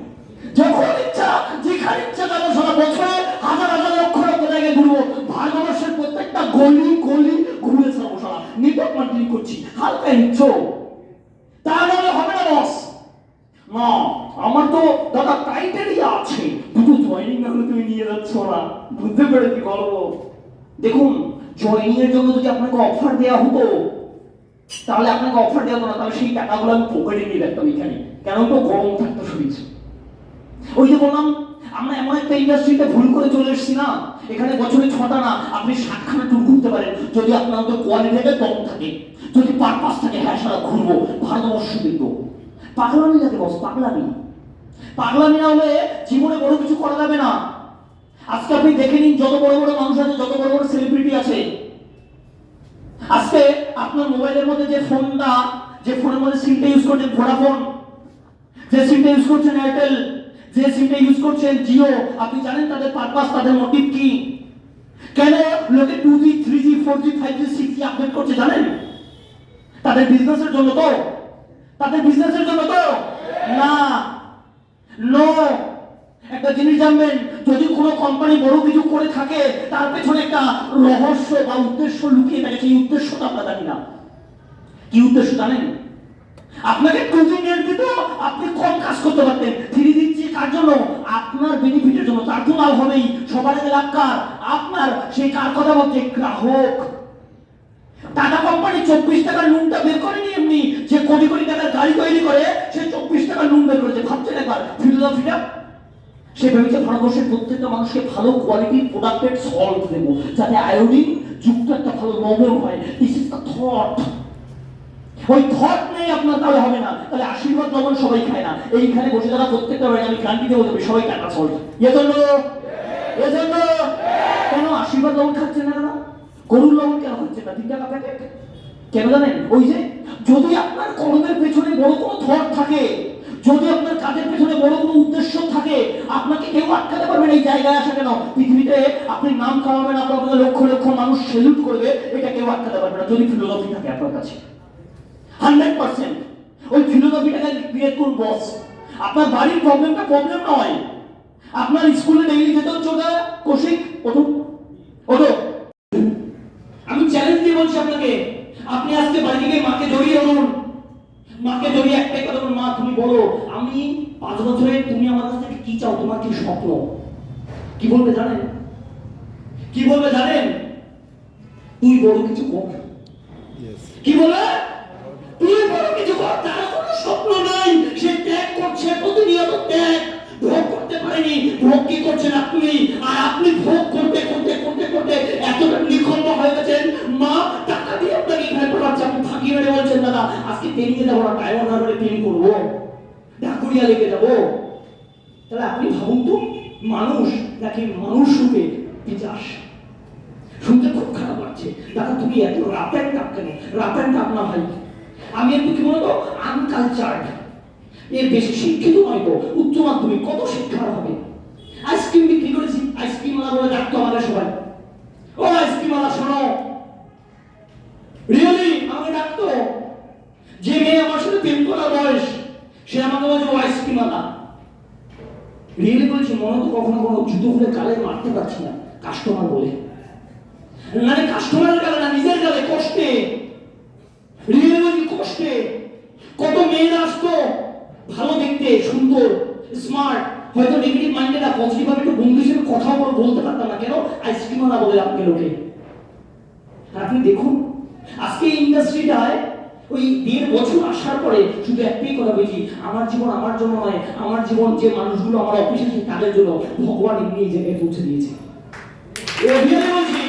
যখন ইচ্ছা যেখানে ইচ্ছা যাবো, সারা বছরে হাজার হাজার লক্ষ লক্ষ জায়গায় ঘুরবো, ভারতবর্ষের প্রত্যেকটা গলি গলি ঘুরে ছাড়বো, সারা নেটওয়ার্ক মার্কেটিং করছি। হালকা নিচ্ছ, তাহলে হবে না বস। না, আমার তো দাদা ক্রাইটেরিয়া আছে, দুটো জয়েনিং না হলে তুমি নিয়ে যাচ্ছ না। বুঝতে পেরেছি গল্প। দেখুন, জয়েনিং এর জন্য যদি আপনাকে অফার দেওয়া হতো, তাহলে আপনাকে অফার দেওয়া হতো না, তাহলে সেই টাকাগুলো আমি পকেটে নিয়ে রাখতাম এখানে। কেন তো গরম থাকতো শরীর। ওই যে বললাম, আমরা এমন একটা ইন্ডাস্ট্রিতে ভুল করে চলে এসেছি না, এখানে বছরে 6টা না আপনি 60খানা ট্যুর ঘুরতে পারেন, যদি আপনার তো কোয়ালিটিতে দম থাকে, যদি পারপাস থাকে। হ্যাঁ, সারা ঘুরবো, ভারতবর্ষ দেখবো। পাগলামি লাগে বস, পাগলামি। পাগলামি না হলে জীবনে বড় কিছু করা যাবে না। আজকে আপনি দেখে নিন, যত বড় বড় মানুষ আছে, যত বড় বড় সেলিব্রিটি আছে, আজকে আপনার মোবাইলের মধ্যে যে ফোনটা, যে ফোনের মধ্যে সিমটা ইউজ করছেন ভোডাফোন, যে সিমটা ইউজ করছেন এয়ারটেল, যে সিমটা ইউজ করছেন জিও, আপনি জানেন তাদের পারপাস, তাদের মোটিভ কি? কেন লোকে 2G 3G 4G 5G 6G update করছে জানেন? তাদের বিজনেসের জন্য তো? তাদের বিজনেসের জন্য তো না। নো, একটা জিনিস জানবেন, যদি কোনো কোম্পানি বড় কিছু করে থাকে, তার পেছনে একটা রহস্য বা উদ্দেশ্য লুকিয়ে থাকে। সেই উদ্দেশ্যটা আমরা জানি না। কি উদ্দেশ্য জানেন? আপনাকে 2G নেট দিত, আপনি কম কাজ করতে পারতেন। 3 দিচ্ছি কার জন্য? আপনার বেনিফিটের জন্য। তার তো লাভ হবেই, সবার আগে লাভ কার? আপনার। সেই কার কথা বলছে? গ্রাহক। টাটা কোম্পানি 24 টাকার নুনটা বের করেনি এমনি, যে কোটি কোটি টাকার গাড়ি তৈরি করে সে 24 টাকার নুন বের করেছে। ভাবছেন একবার ফিলোসফিটা? সে ভেবেছে ভারতবর্ষের প্রত্যেকটা মানুষকে ভালো কোয়ালিটির প্রোডাক্টের সল্ট দেবো, যাতে আয়োডিন যুক্ত একটা ভালো লবণ হয়। This is the thought. ওই থট নেই আপনার, তাহলে হবে না। তাহলে আশীর্বাদ লবণ সবাই খায় না। এইখানে বসে যারা প্রত্যেকটা বাড়ি আমি ক্রান্তি দেবো, সবাই টাটা সল্ট। এজন্য কেন আশীর্বাদ লবণ খাচ্ছেন না? দাদা গরুর লবণ কেন খাচ্ছেন না? 3 টাকা প্যাকেট কেন জানেন? ওই যে যদি আপনার কর্মের পেছনে বড় কোনো থট থাকে, যদি আপনার কাজের পেছনে বড় কোনো উদ্দেশ্য থাকে, আপনাকে কেউ আটকাতে পারবে না। এই জায়গায় আসা কেন? পৃথিবীতে আপনি নাম কামাবেন, আপনাকে লক্ষ লক্ষ মানুষ সেলুট করবে, এটা কেউ আটকাতে পারবে না যদি ফিলোসফি থাকে আপনার কাছে। 100% ওই ফিলোসফিটাকে ক্রিয়েট করুন বস। আপনার বাড়ির প্রবলেমটা প্রবলেম নয়। আপনার স্কুলে ডেইলি যেতে হচ্ছে, ওটা কৌশিক ওঠো ওঠো। আমি চ্যালেঞ্জ দিয়ে বলছি আপনাকে, আপনি আজকে বাড়ি থেকে মাকে জড়িয়ে ধরুন। মাকে জড়িয়ে একটাই কথা বলুন, মা তুমি বলো আমি 5 বছরে তুমি আমার কাছ থেকে কি চাও, তোমার কি স্বপ্ন? কি বলবে জানেন? কি বলবে জানেন? তুই বড় কিছু কর। কি বলে? তুই বড় কিছু কর। তার কোনো স্বপ্ন নাই, সে ত্যাগ করছে, প্রতিনিয়ত ত্যাগ। ভোগ করতে পারেনি, ভোগ কি করছেন আপনি? আর আপনি ভোগ করতে করতে করতে করতে এতটা নিখম্ব হয়ে গেছেন, মা টাকা দিয়ে আপনাকে এখানে পড়াচ্ছে, আপনি ফাঁকি মেরে বলছেন দাদা আজকে ট্রেনিংয়ে যাবো না, ডায়মন্ড হারবারে ট্রেনিং করবো, ঢাকুরিয়া লেগে যাবো। তাহলে আপনি ভাবুন তো, মানুষ নাকি মানুষ রূপে পিশাচ? শুনতে খুব খারাপ লাগছে। দাদা তুমি এত রাপ অ্যান্ড টাপ কেন? রাপ অ্যান্ড টাপ না ভাই, আমি একটু কি বলতো আনকালচার্ড, এর বেশি শিক্ষিত নয় তো। উচ্চ মাধ্যমিক কত শিক্ষার হবে? আইসক্রিম বিক্রি করেছি, আইসক্রিম ওয়ালা বলে ডাকতো আমাদের সবাই, ও আইসক্রিম ওয়ালা শোনো, রিয়েলি আমাকে ডাকতো। যে মেয়ে আমার সাথে প্রেম করার বয়স সে আমাকে বলছে ও আইসক্রিম আনা। রিয়েলি বলছি, মনে তো কখনো কোনো জুতো খুলে গালে মারতে পারছি না কাস্টমার বলে, মানে কাস্টমারের গালে না, নিজের গালে, কষ্টে। রিয়েলি বলছি, কষ্টে। কত মেয়েরা আসতো ভালো দেখতে, সুন্দর, স্মার্ট, হয়তো নেগেটিভ মাইন্ডেড, পজিটিভ ভাবে একটু বন্ধু হিসেবে কথা বলতে পারতাম না, কেন আইসক্রিম আনা বলে আপনাকে লোকে। আর আপনি দেখুন আজকে এই ইন্ডাস্ট্রিটায় ওই 1.5 বছর আসার পরে শুধু একটাই কথা বলছি, আমার জীবন আমার জন্য নয়, আমার জীবন যে মানুষগুলো আমার অফিসে তাদের জন্য ভগবান এমনি এই জায়গায় পৌঁছে দিয়েছে। বলছি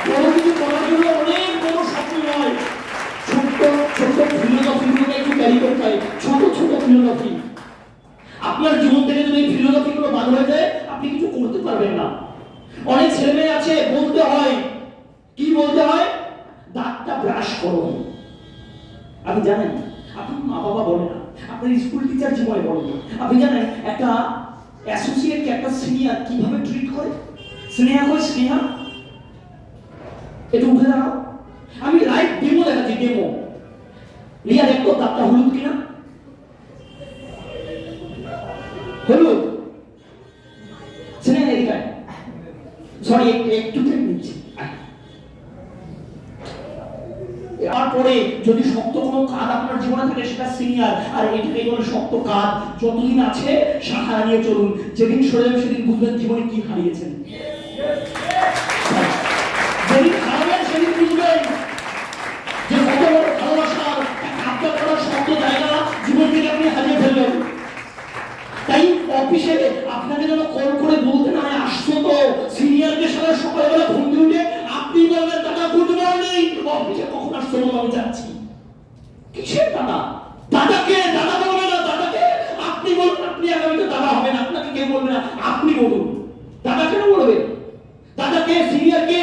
বড় কিছু করার জন্য অনেক বড় স্বপ্ন নয়, ছোট্ট ছোট্ট ফিলোসফিগুলোকে একটু ক্যারি করতে হয়, ছোট ছোট ফিলোসফি। আপনার জীবন থেকে যদি এই ফিলোসফিগুলো বাদ হয়ে যায়, আপনি কিছু করতে পারবেন না। অনেক ছেলে মেয়ে আছে বলতে হয়, কি বলতে হয়, দাঁতটা ব্রাশ করো। আপনি জানেন, আপনি মা বাবা বলে না, আপনার স্কুল টিচার জীবনে বলে না। আপনি জানেন একটা অ্যাসোসিয়েটকে একটা সিনিয়র কিভাবে ট্রিট করে? স্নেহা কই স্নেহা, এটা উঠে দাঁড়াও। আমি লাইভ ডেমো দেখাচ্ছি, ডেমো। রিয়া দেখতো দাঁতটা হলুদ কিনা, হলুদ। স্নেহা এদিকে, সরি একটু টাইম নিচ্ছি। তারপরে যদি শক্ত কোনো কাজ আপনার জীবনে থাকে, সেটা সিনিয়র, আর এটাকে বলে শক্ত কাজ। যতদিন আছে সাহারা নিয়ে চলুন, যেদিন সরে যাবে সেদিন বুঝবেন জীবনে কি হারিয়েছেন। যেদিন হারাবেন সেদিন বুঝবেন যে কত বড় ভালোবাসার আবদার করার শক্ত জায়গা জীবন থেকে আপনি হারিয়ে ফেলবেন। তাই অফিসে আপনাকে যেন কল করে বলতে না হয়, আসছো তো সিনিয়রদের সাথে সকালবেলা ঘুম দিয়ে উঠে আপনি বলবেন দাদা গুড মর্নিং, অফিসে কখন আসছো বলো, আমি যাচ্ছি। কিসের দাদা? দাদাকে দাদা বলবে না, দাদাকে আপনি বলুন। আপনি আগামীতে দাদা হবেন, আপনাকে কেউ বলবে না, আপনি বলুন। দাদা কেন বলবে? দাদাকে, সিনিয়রকে,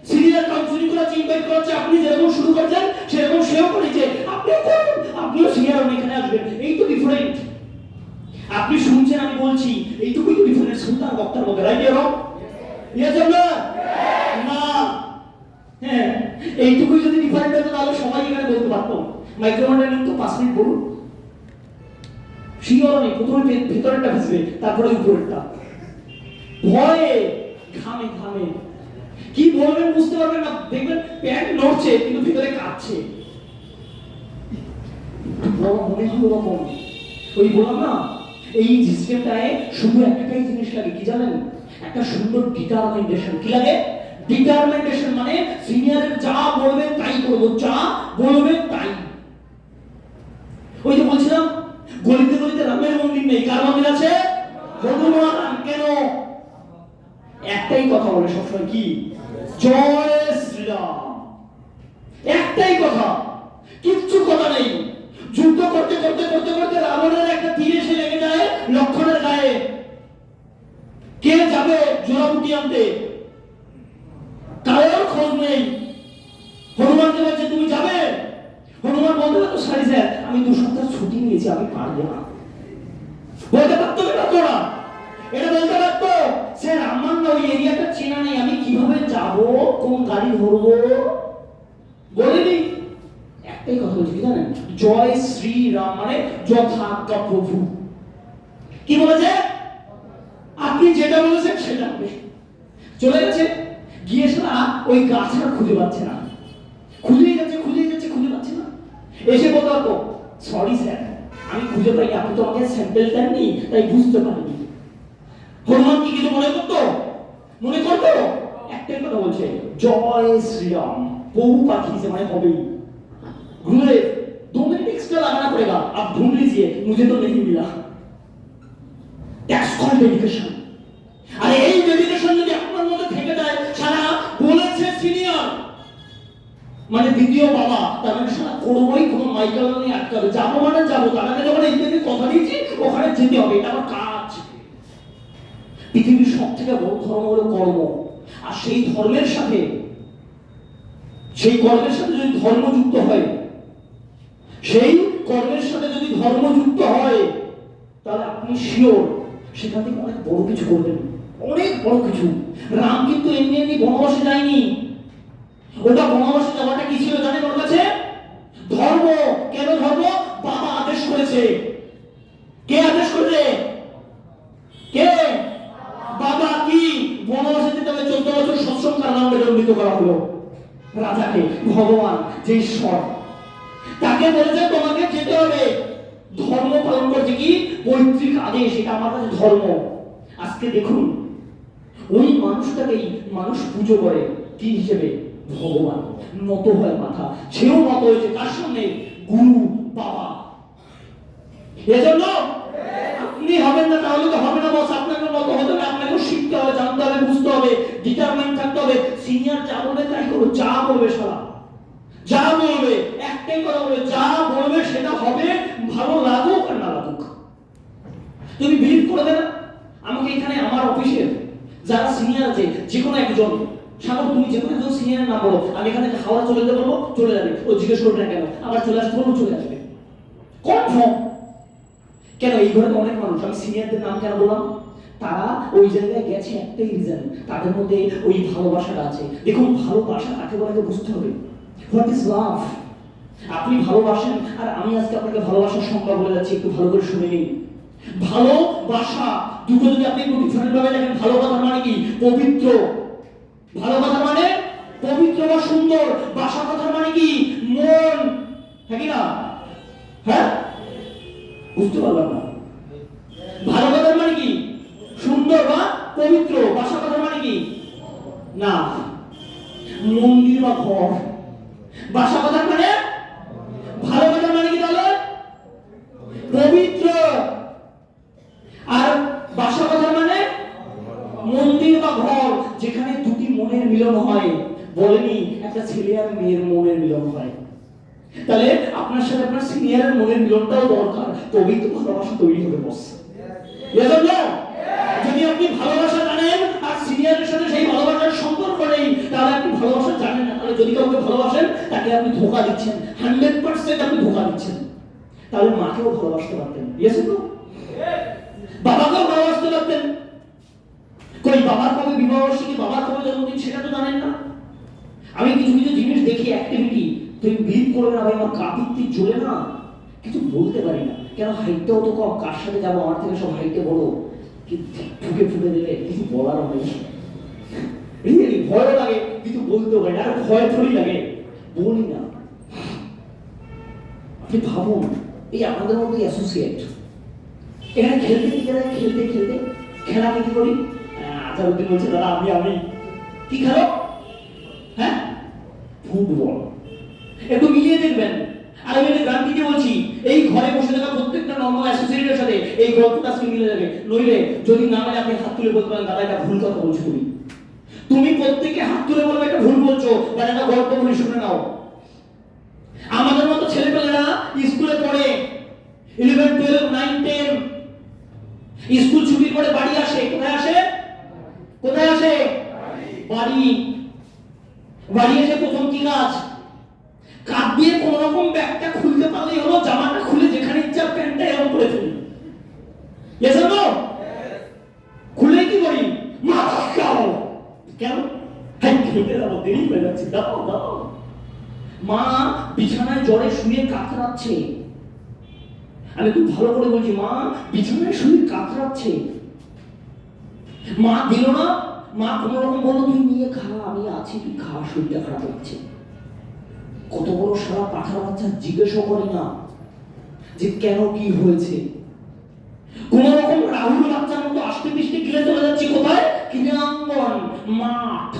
সিনিয়র কাউন্সিলিং করা, ইনভাইট করা হচ্ছে। আপনি যেরকম শুরু করেছেন সেরকম সেও করেছে, আপনিও করুন। আপনিও সিনিয়র এখানে আসবেন, এই তো ডিফারেন্ট। আপনি শুনছেন, আমি বলছি, এইটুকুই তো ডিফারেন্স সুলতান বক্তার মধ্যে, রাইট এর না? হ্যাঁ, এইটুকুই যদি ডিফারেন্ট হতো তাহলে সবাই এখানে বলতে পারতাম। মাইক্রোমন্ডেলিং তো 5 মিনিট বলুন, শিওর নেই, প্রথমে ভেতরেরটা ভিজবে, তারপরে উপরেরটা। ভয়ে ঘামে ঘামে কি বলবেন বুঝতে পারবেন না, দেখবেন প্যান্ট নড়ছে কিন্তু ভিতরে কাঁপছে। মনে হলো রকম ওই বললাম না, এই সিস্টেমটায় শুধু একটাই জিনিস লাগে, কি জানেন? একটা সুন্দর ডিটারমিনেশন। কি লাগে? ডিটারমিনেশন, মানে সিনিয়রের যা বলবেন তাই করব, যা বলবেন তাই। ওই যে বলছিলাম, গলিতে গলিতে রামের মন্দির নেই, কার মন্দির আছে? হনুমান। কেন? একটাই কথা বলে সবসময়, কি? জয় শ্রীরাম। একটাই কথা, কিচ্ছু কথা নেই। যুদ্ধ করতে করতে করতে করতে রাবণের একটা তীর এসে লেগে যায় লক্ষণের গায়ে। কে যাবে জোড়াবুটি আনতে? কারোর খোঁজ নেই। হনুমানকে বলছে তুমি যাবে? হনুমান বলতে পারতো, সারি স্যার আমি 2 সপ্তাহ ছুটি নিয়েছি, আমি পারবো না। বলতে পারতো না তোরা, এটা বলতে পারতো স্যার আমার না ওই এরিয়াটা চেনা নেই, আমি কিভাবে যাব, কোন গাড়ি ধরবো, বলেনি। একটাই কথা বলছি, কি জানেন? জয় শ্রীরাম, মানে যথাজ্ঞা প্রভু। কি বলেছে? আপনি যেটা বলেছেন সেটা হবে। চলে গেছে, গিয়ে সেটা ওই গাছ আর খুঁজে পাচ্ছে না, খুঁজেই যাচ্ছে খুঁজেই যাচ্ছে, খুঁজে পাচ্ছে না। এসে বলতো সরি স্যার আমি খুঁজে পাইনি, আপনি তো আমাকে স্যাম্পল দেননি তাই বুঝতে পারিনি। হনুমান কি কিছু মনে করতো? মনে করতো? একটাই কথা বলছে, জয় শ্রীরাম। বহু पाखी से मैं हो गई गुरुदेव 2 मिनट एक्स्ट्रा लगाना पड़ेगा, आप ढूंढ लीजिए, मुझे तो नहीं मिला। That's called dedication। আর এই ডেডিকেশন যদি আপনার মধ্যে থেকে যায়, সারা বলেছে সিনিয়র মানে দ্বিতীয় বাবা, তার মানে সারা করবই, কোনো মাইকেল নেই আটকাবে, যাবো মানে যাবো, তার আগে যখন এই কথা দিয়েছি ওখানে যেতে হবে, এটা আমার কাজ। পৃথিবীর সব থেকে বড় ধর্ম হলো কর্ম, আর সেই ধর্মের সাথে সেই কর্মের সাথে যদি ধর্ম যুক্ত হয়, সেই কর্মের সাথে যদি ধর্ম যুক্ত হয়, তাহলে আপনি শিওর সেখান থেকে অনেক বড় কিছু করবেন, অনেক বড় কিছু। রাম কিন্তু এমনি এমনি বনবাসে যায়নি, ওটা বনবাসে যাওয়াটা কি ছিল জানেন? ওর কাছে ধর্ম। কেন ধর্ম? বাবা আদেশ করেছে। করেছে? কে আদেশ করেছে? কে? বাবা। কি বনবাসে যেতে হবে? 14 বছর সৎসঙ্গ কারাদণ্ডে দণ্ডিত করা হলো রাজাকে। ভগবান যে ঈশ্বর, তাকে বলেছে তোমাকে যেতে হবে। ধর্ম পালন করছে কি? পৈতৃক আদেশ, এটা আমার কাছে ধর্ম। আজকে দেখুন, ওই মানুষটাকেই মানুষ পুজো করে কি হিসেবে? ভগবান। নত হয় মাথা। সেও নত হয়েছে কার সামনে? গুরু, বাবা। এজন্য আপনি হবেন না, তাহলে তো হবে না বস। আপনাকে নত হতে হবে, আপনাকে শিখতে হবে, জানতে হবে, বুঝতে হবে, ডিটারমাইন্ড থাকতে হবে। সিনিয়র যা বলবে তাই করো, যা বলবে সারা, যা বলবে একটাই কথা বলবে, যা বলবে সেটা হবে, ভালো লাগুক আর না লাগুক। তুমি বিলিভ করবে না? আমাকে এখানে আমার অফিসের যারা সিনিয়র আছে, যে কোনো একজন, সাগর তুমি যে কোনো একজন সিনিয়র নাম বলো, আমি এখানে হাওড়া চলে যেতে বলবো, চলে যাবে। ও জিজ্ঞেস করবে না কেন, আবার চলে আসতে বলবো, চলে আসবে কনফার্ম। কেন? এই ঘরে তো অনেক মানুষ, আমি সিনিয়রদের নাম কেন বললাম? তারা ওই জায়গায় গেছে একটাই রিজন, তাদের মধ্যে ওই ভালোবাসাটা আছে। দেখুন, ভালোবাসা কাকে বলে বুঝতে হবে। What is love? আপনি ভালোবাসেন, আর আমি আজকে আপনাকে ভালোবাসার সংজ্ঞা বলে যাচ্ছি, একটু ভালো করে শুনে নিন। ভালোবাসা দুটো যদি আপনি একটু ডিফারেন্ট ভাবে দেখেন, ভালো কথা মানে কি? পবিত্র। ভালো কথা মানে পবিত্র বা সুন্দর। বাসা কথা মানে কি? মন। হ্যাঁ কি না? হ্যাঁ, বুঝতে পারলাম না। ভালো কথা মানে কি? সুন্দর বা পবিত্র। বাসা কথা মানে কি? না, মন্দির বা ঘর। বাসা কথা মানে ভালো কথা মানে কি? তাহলে পবিত্র। আর বাসা কথা মানে মন্দির বা ঘর, যেখানে দুটি মনের মিলন হয়। বলেনি একটা ছেলে আর মেয়ের মনের মিলন হয়। তাহলে আপনার সাথে আপনার সিনিয়রের মনের মিলনটাও দরকার, তবেই তো ভালোবাসা তৈরি হবে বস। এজন্য যদি আপনি ভালোবাসা জানেন আর সিনিয়রের সাথে সেই ভালোবাসার সম্পর্ক নেই, তাহলে আপনি ভালোবাসা জানেন না। তাহলে যদি কাউকে ভালোবাসেন, তাকে আপনি ধোঁকা দিচ্ছেন, 100% আপনি ধোঁকা দিচ্ছেন। তাহলে মাকেও ভালোবাসতে পারতেন, ইয়েস তো? বাবাকেও ভালোবাসতে পারতেন। কই বাবার কবে বিবাহ বার্ষিকী, বাবার কবে জন্মদিন, সেটা তো জানেন না। আমি কিছু কিছু জিনিস দেখি, অ্যাক্টিভিটি, তুমি বিলিভ করবে না ভাই, আমার কাপিত্তি জ্বলে না, কিছু বলতে পারি না। কেন? হাইটটাও তো কম, কার সাথে যাবো? আমার থেকে সব হাইটে বড়, ঠুকে ফুটে দিলে কিছু বলারও নেই। রিয়েলি ভয় লাগে, কিছু বলতেও পারি না। আর ভয় থরি লাগে, বলি না। আপনি ভাবুন, এই আমাদের মধ্যে অ্যাসোসিয়েট, এখানে খেলতে কি যায়? খেলতে খেলতে খেলাকে কি করি? আজারউদ্দিন বলছে দাদা আমি কি খেলো? হ্যাঁ, ফুটবল। একটু মিলিয়ে দেখবেন। আর আমি এটা গান্ধীকে বলছি, এই ঘরে বসে থাকা প্রত্যেকটা নর্মাল অ্যাসোসিয়েটের সাথে এই গল্পটা আজকে মিলে যাবে। নইলে যদি না মানে আপনি হাত তুলে বলতে পারেন দাদা এটা ভুল কথা বলছো তুমি। তুমি প্রত্যেকে হাত তুলে বলবে এটা ভুল বলছো, বা একটা গল্প বলে শুনে নাও। আমাদের মতো ছেলেপেলেরা স্কুলে পড়ে 11, 12, 9, 10, স্কুল ছুটির পরে বাড়ি আসে। কোথায় আসে? কোথায় আসে? বাড়ি। বাড়ি এসে প্রথম কি কাজ? কাঁধ দিয়ে কোন রকম ব্যাগটা খুলতে পারলেই হলো, জামাটা খুলে যেখানে ইচ্ছা প্যান্টটা এরকম করে ফেলি। Yes or no? খুলে কি করি? মা খাও। কেন? খেতে যাবো, দেরি হয়ে যাচ্ছে, দাও দাও। মা বিছানায় জ্বরে শুয়ে কাতরাচ্ছে। আমি খুব ভালো করে বলছি, মা বিছানায় শুয়ে কাতরাচ্ছে। মা দিল না, মা কোন রকম বললো তুই নিয়ে খা, আমি আছি, তুই খা, শরীরটা খারাপ লাগছে। কত বড় সারা পাঠার বাচ্চা, জিজ্ঞেসও করে না যে কেন কি হয়েছে। কোন রকম রাহুল বাচ্চার মতো আস্তে পিস্তে গিলে চলে যাচ্ছি কোথায়? ক্রীড়াঙ্গন, মাঠ।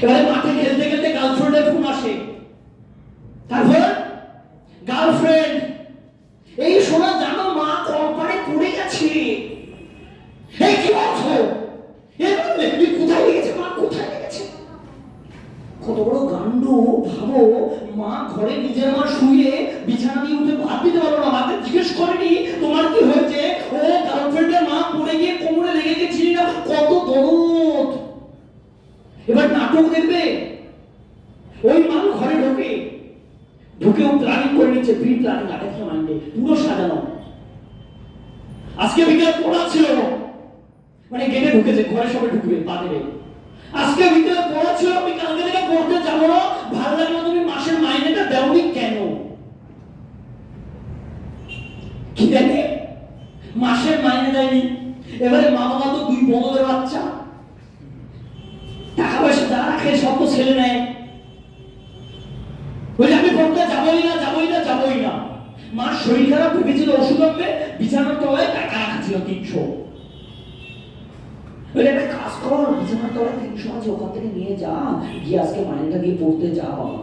এবারে মাঠে খেলতে খেলতে গার্লফ্রেন্ডের ফোন আসে। তারপর গার্লফ্রেন্ড, এই শোনা জানো মা কলপারে পড়ে গেছে। এই কি বলছো? এই কোথায় লেগেছে? মা কোথায় লেগেছে? কত বড় গান্ড! ভাবো, মা ঘরে নিজের মা শুয়ে বিছানা দিয়ে উঠে ভাত দিতে পারলো না, মাকে জিজ্ঞেস করেনি তোমার কি হয়েছে। ও গার্লফ্রেন্ডের মা পড়ে গিয়ে কোমরে লেগে গেছিল না, কত দরদ। এবার নাটক দেখবে, ওই মা ঘরে ঢুকেও প্ল্যানিং করে নিচ্ছে, প্রি প্ল্যানিং, আগে থেকে মাইন্ডে পুরো সাজানো। আজকে বিকেল পড়া ছিল, মানে গেটে ঢুকেছে, ঘরে সবাই ঢুকবে পা দেবে। আজকে বিকেলে পড়া ছিল, আমি কালকে থেকে পড়তে যাবো না। ভালো লাগলো তুমি মাসের মাইনেটা দেওনি কেন? কি দেখে মাসের মাইনে দেয়নি, এবারে মা বাবা তো দুই বদলের বাচ্চা, টাকা পয়সা যা রাখে সব তো ছেলে নেয়। বলে আমি পড়তে যাবই না। মার শরীর খারাপ, ভেবেছিল ওষুধ আনবে, বিছানার তলায় টাকা রাখা ছিল 300। বলে একটা কাজ কর, বিছানার তলায় 300 আছে, ওখান থেকে নিয়ে যা, গিয়ে আজকে মাইনেটা দিয়ে পড়তে যা বাবা।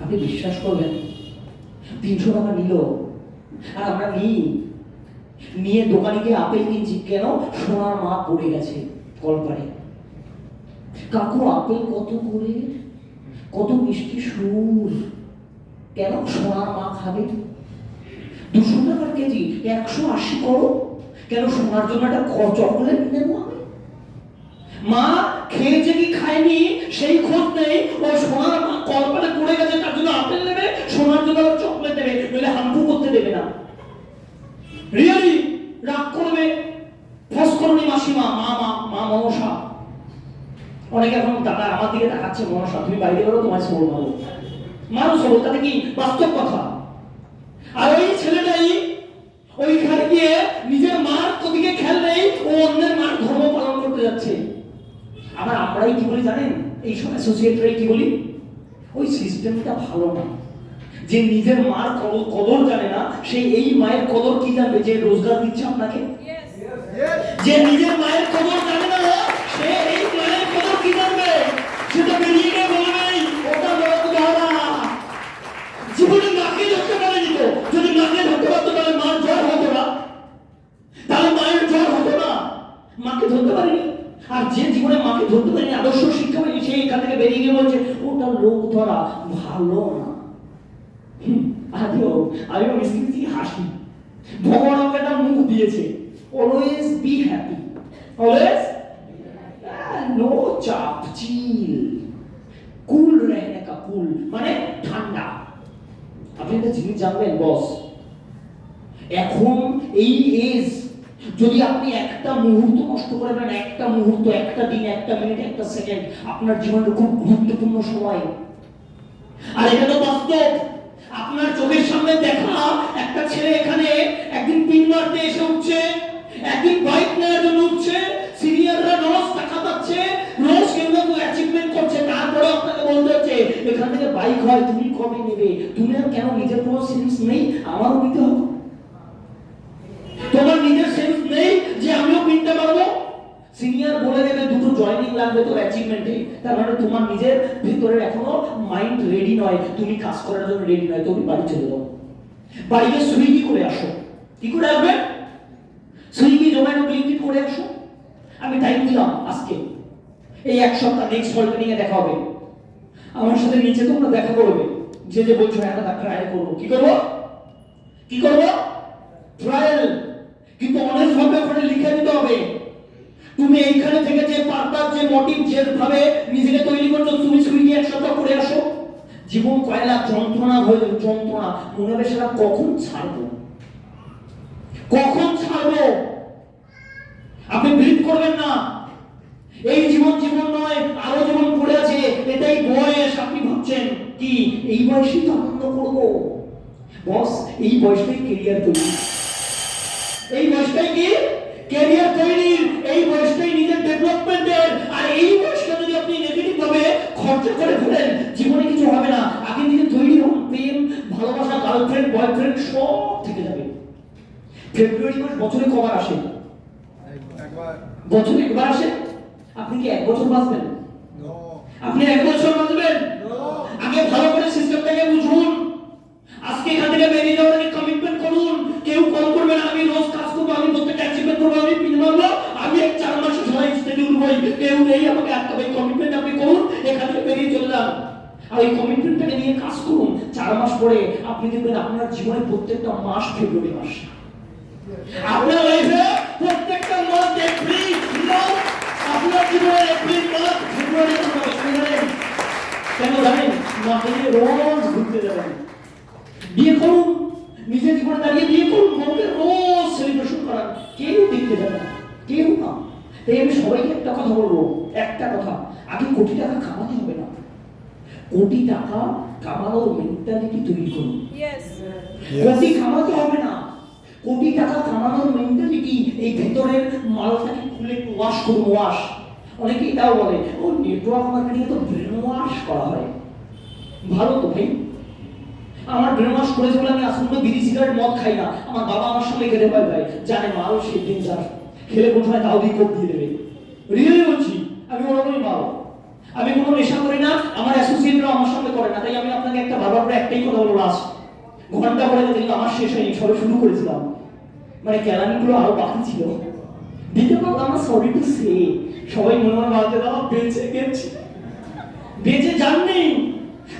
আপনি বিশ্বাস করবেন 300 টাকা নিল, আর আমরা নিয়ে দোকানে গিয়ে আপেল কিনছি। কেন? সোনার মা পড়ে গেছে কলপারে। কাকু আপেল কত করে, কত মিষ্টি সুর, কেন? সোনার মা খাবে। 200 টাকার কেজি, 180 করো, কেন? সোনার জন্য একটা চকলেট নেবো আমি। মা খেয়েছে কি খায়নি সেই খোঁজ নেই, ও সোনার মা কলপারে পড়ে গেছে তার জন্য আপেল নেবে, সোনার জন্য চকলেট দেবে, নইলে হাম্পু করতে দেবে না। রিয়েলি রাগ করবে, ফস করবে মাসিমা, মা মনসা। অনেকে এখন দাদা আমার দিকে তাকাচ্ছে, মনসা তুমি বাইরে বেরো, তোমার সবল ভালো, মানুষ হবো, তাতে কি বাস্তব কথা। আর ওই ছেলেটাই ওইখানে গিয়ে নিজের মার দিকে খেয়াল নেই, ও অন্যের মার ধর্ম পালন করতে যাচ্ছে। আবার আমরাই কি বলি জানেন, এই সব অ্যাসোসিয়েটরাই কি বলি, ওই সিস্টেমটা ভালো না। যে নিজের মার কদর জানে না, সে এই মায়ের কদর কি জানবে যে রোজগার দিচ্ছে আপনাকে? যে নিজের মায়ের কদর জানে না, সে এই মায়ের কদর কি জানবে? সে তো বেরিয়ে গিয়ে বলবেই ওটা লোক ধরা। জীবনে মাকে ধরতে পারেনি তো, যদি মাকে ধরতে পারতো তাহলে মার জ্বর হতো না, তাহলে মায়ের জ্বর হতো না। মাকে ধরতে পারেনি, আর যে জীবনে মাকে ধরতে পারেনি, আদর্শ শিক্ষা পায়নি, সে এখান থেকে বেরিয়ে গিয়ে বলছে ওটা লোক ধরা, ভালো না। আমিও মিষ্টি হাসি, ভগবান আমাকে একটা মুখ দিয়েছে, always be happy, always no চাপ, চিল, কুল रहने का, কুল মানে ঠান্ডা। আপনি একটা জিনিস জানবেন বস, এখন এই এজ যদি আপনি একটা মুহূর্ত নষ্ট করে নেন, একটা মুহূর্ত, একটা দিন, একটা মিনিট, একটা সেকেন্ড, আপনার জীবনের খুব গুরুত্বপূর্ণ সময়। আর এটা তো বাস্তব, আপনার চোখের সামনে দেখা একটা ছেলে এখানে একদিন পিন মারতে এসে উঠছে, একদিন বাইক নেওয়ার জন্য উঠছে, সিনিয়ররা রোজ টাকা পাচ্ছে, রোজ কেউ না কেউ অ্যাচিভমেন্ট করছে, তারপরে আপনাকে বলতে হচ্ছে এখান থেকে বাইক হয়, তুমি কবে নেবে? তুমি আর কেন নিজের কোনো সেন্স নেই আমারও নিতে হবে? তোমার নিজের সেন্স নেই যে আমিও কিনতে পারবো? সিনিয়র বলে দেবে দুটো জয়েনিং লাগবে তোর অ্যাচিভমেন্টে, তার মানে তোমার নিজের ভিতরে এখনো মাইন্ড রেডি নয়, তুমি কাজ করার জন্য রেডি নয়। তুমি বাড়ি চলে যাও, বাড়িতে সুইগি করে আসো। কি করে আসবে? সুইগি, জোম্যাটো, ব্লিঙ্কিট করে আসো। আমি টাইম দিলাম আজকে, এই এক সপ্তাহ, নেক্সট হলটেনিংয়ে দেখা হবে, আমার সাথে নিচে তোমরা দেখা করবে। যে বলছো একটা ট্রায়াল করবো, কি করবো? ট্রায়াল। কিন্তু অনেস্ট ভাবে ওখানে লিখে দিতে হবে তুমি এইখানে থেকে যে পারপাস, যে মোটিভ, যেভাবে নিজেকে তৈরি করছো, তুমি সুইগি এক সপ্তাহ করে আসো। জীবন কয়লা যন্ত্রণা হয়ে যাবে, যন্ত্রণা মনে হবে সেটা কখন ছাড়বো। আপনি বিলিভ করবেন না, এই জীবন নয়, আরো জীবন পড়ে আছে, এটাই বয়স। আপনি ভাবছেন কি এই বয়সেই তো আনন্দ করবো? বস, এই বয়সটাই কেরিয়ার তৈরি, এই বয়সটাই কি ক্যারিয়ার তৈরির, এই বয়সটাই নিজের ডেভেলপমেন্টের। আর এই বয়সটা যদি আপনি নেগেটিভ ভাবে খরচা করে ফেলেন, জীবনে কিছু হবে না। আগে নিজে তৈরি হন, প্রেম, ভালোবাসা, গার্লফ্রেন্ড, বয়ফ্রেন্ড সব থেকে যাবে। ফেব্রুয়ারি মাস বছরে কবার আসে? বছরে একবার আসে। আপনি কি 1 বছর বাঁচবেন? আপনি 1 বছর বাঁচবেন? আগে ভালো করে সিস্টেমটাকে বুঝুন। আজকে এখান থেকে বেরিয়ে যাওয়ার আগে কমিটমেন্ট করুন। কেউ কল করবে না, আমি রোজ কাজ করবো, আমি প্রত্যেকটা অ্যাচিভমেন্ট করবো, আমি পিন মারবো, আমি 4 মাসে সবাই স্টেডি উঠবই, কেউ নেই আমাকে আটকাবে। এই কমিটমেন্ট আপনি করুন, এখান থেকে বেরিয়ে চলে যান। আর এই কমিটমেন্টটাকে নিয়ে কাজ করুন। 4 মাস পরে আপনি দেখবেন আপনার জীবনে প্রত্যেকটা মাস ফেব্রুয়ারি মাস, আপনার লাইফে প্রত্যেকটা মাস এপ্রিল মাস, আপনার জীবনে এপ্রিল মাস ফেব্রুয়ারি মাস। কেন জানেন? মাকে রোজ ঘুরতে যাবেন, বিয়ে করুন, নিজের জীবনে দাঁড়িয়ে বিয়ে করুন, বউকে রোজ সেলিব্রেশন করান, কেউ দেখতে যাবে না, কেউ না। তাই আমি সবাইকে একটা কথা বলবো, একটা কথা, আগে কোটি টাকা কামাতে হবে না, কোটি টাকা কামানোর মেন্টালিটি তৈরি করুন। Yes. কোটি কামাতে হবে না, কোটি টাকা কামানোর মেন্টালিটি, এই ভেতরের মালটাকে খুলে ওয়াশ করুন, ওয়াশ। অনেকে এটাও বলে ও নেটওয়ার্ক মার্কেটিং তো ব্রেন ওয়াশ করা হয়। ভালো তো ভাই, আমার ব্রেন ওয়াশ করেছে বলে আমি আসলে বিড়ি সিগারেট মদ খাই না। আমার বাবা আমার সঙ্গে খেতে পায় ভাই, জানে মাল সে ডেঞ্জার, খেলে কোন সময় তাও দিয়ে কোপ দিয়ে দেবে। রিয়েলি বলছি, আমি ওরকমই মাল। আমি কোনো নেশা করি না, আমার অ্যাসোসিয়েটরা আমার সঙ্গে করে না। তাই আমি আপনাকে একটা বারবার করে একটাই কথা বলবো, লাস্ট ঘন্টা পরে কিন্তু আমার শেষ হয়নি, সবে শুরু করেছিলাম, মানে ক্যালানিগুলো আরো বাকি ছিল। দিতে পারলাম না, সরি টু সে। সবাই মনে মনে ভাবতে দাও বেঁচে গেছি, বেঁচে যাননি।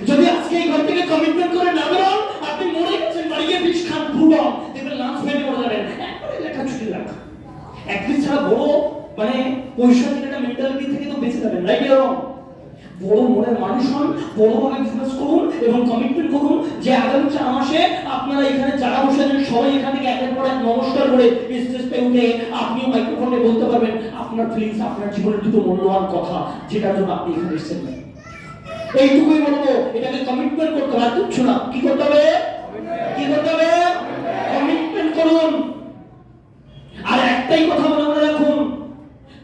যদি আজকে এই ঘর থেকে কমিটমেন্ট করে না বেরোন, আপনি মরে গেছেন, বাড়ি গিয়ে বিষ খান, ভুলন, দেখবেন লাঞ্চ ফেলে মরে যাবেন। একবারে লেখা ছুটি রাখা একদিন ছাড়া বড় মানে পয়সার একটা মেন্টালিটি থেকে তো বেঁচে যাবেন, রাইট? বড় মনের মানুষ হন, বড়ভাবে বিজনেস করুন এবং কমিটমেন্ট করুন যে আগামী 4 মাসে আপনারা এখানে যারা বসে আছেন সবাই এখান থেকে একের পর এক নমস্কার করে স্টেজে উঠে আপনিও মাইক্রোফোনে বলতে পারবেন আপনার ফিলিংস, আপনার জীবনের দুটো মূল্যবান কথা যেটার জন্য আপনি এখানে এসেছেন। এইটুকুই বলবো, এটাকে কমিটমেন্ট করতে হবে, তুচ্ছ না। কি করতে হবে? কি করতে হবে? কমিটমেন্ট করুন। আর একটাই কথা মনে মনে রাখুন,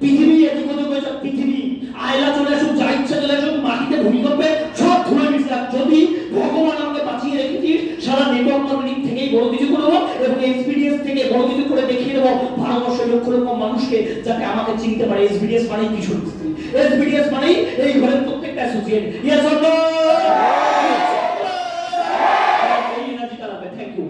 পৃথিবী এদিক ওদিক হয়ে যাক, পৃথিবী আয়লা চলে আসুক, যা ইচ্ছা চলে আসুক, মাটিতে ভূমিকম্পে সব ধুয়ে মিশে যাক, যদি ভগবান আমাকে বাঁচিয়ে রেখেছিস, সারা নেটওয়ার্ক মার্কেটিং থেকেই বড় কিছু করবো এবং এসবিডিএস থেকে বড় কিছু করে দেখিয়ে দেবো ভারতবর্ষের লক্ষ লক্ষ মানুষকে, যাতে আমাকে চিনতে পারে। এসবিডিএস মানেই কিছু, এসবিডিএস মানেই এই ঘরের প্রত্যেকটা অ্যাসোসিয়েট। Yes or no? এই এনার্জিটা লাগবে। Thank you.